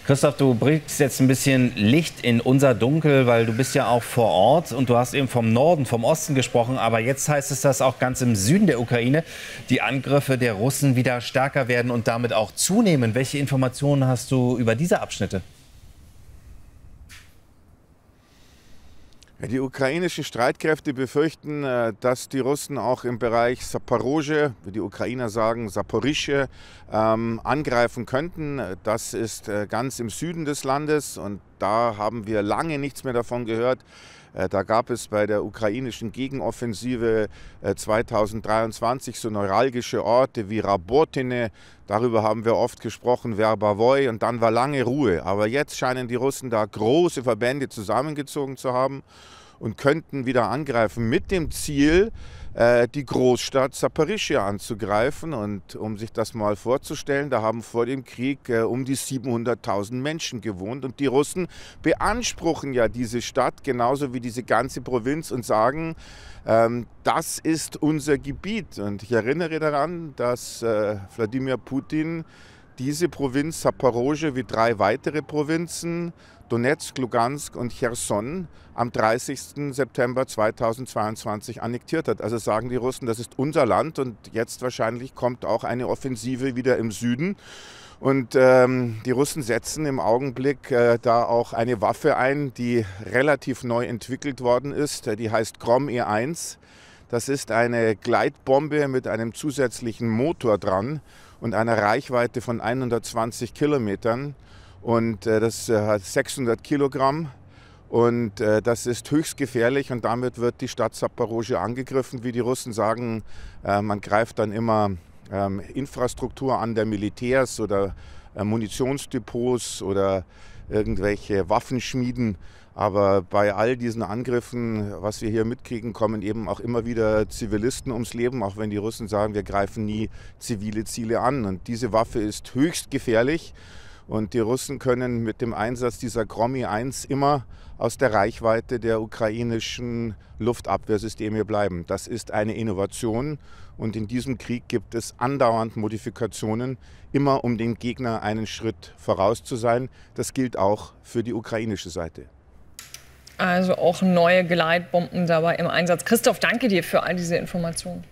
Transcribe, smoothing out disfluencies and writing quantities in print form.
Christoph, du bringst jetzt ein bisschen Licht in unser Dunkel, weil du bist ja auch vor Ort und du hast eben vom Norden, vom Osten gesprochen. Aber jetzt heißt es, dass auch ganz im Süden der Ukraine die Angriffe der Russen wieder stärker werden und damit auch zunehmen. Welche Informationen hast du über diese Abschnitte? Die ukrainischen Streitkräfte befürchten, dass die Russen auch im Bereich Saporoschje, wie die Ukrainer sagen, Saporischje, angreifen könnten. Das ist ganz im Süden des Landes und da haben wir lange nichts mehr davon gehört. Da gab es bei der ukrainischen Gegenoffensive 2023 so neuralgische Orte wie Rabotine. Darüber haben wir oft gesprochen, Verbavoy, und dann war lange Ruhe. Aber jetzt scheinen die Russen da große Verbände zusammengezogen zu haben und könnten wieder angreifen mit dem Ziel, die Großstadt Saporischje anzugreifen. Und um sich das mal vorzustellen, da haben vor dem Krieg um die 700.000 Menschen gewohnt. Und die Russen beanspruchen ja diese Stadt genauso wie diese ganze Provinz und sagen, das ist unser Gebiet. Und ich erinnere daran, dass Wladimir Putin diese Provinz Saporoschje wie 3 weitere Provinzen, Donetsk, Lugansk und Cherson, am 30. September 2022 annektiert hat. Also sagen die Russen, das ist unser Land und jetzt wahrscheinlich kommt auch eine Offensive wieder im Süden. Und die Russen setzen im Augenblick da auch eine Waffe ein, die relativ neu entwickelt worden ist. Die heißt Grom E1. Das ist eine Gleitbombe mit einem zusätzlichen Motor dran und einer Reichweite von 120 Kilometern. Und das hat 600 Kilogramm. Und das ist höchst gefährlich und damit wird die Stadt Saporoschje angegriffen. Wie die Russen sagen, man greift dann immer Infrastruktur an der Militärs oder Munitionsdepots oder irgendwelche Waffenschmieden. Aber bei all diesen Angriffen, was wir hier mitkriegen, kommen eben auch immer wieder Zivilisten ums Leben, auch wenn die Russen sagen, wir greifen nie zivile Ziele an. Und diese Waffe ist höchst gefährlich. Und die Russen können mit dem Einsatz dieser Grom E1 immer aus der Reichweite der ukrainischen Luftabwehrsysteme bleiben. Das ist eine Innovation und in diesem Krieg gibt es andauernd Modifikationen, immer um dem Gegner einen Schritt voraus zu sein. Das gilt auch für die ukrainische Seite. Also auch neue Gleitbomben dabei im Einsatz. Christoph, danke dir für all diese Informationen.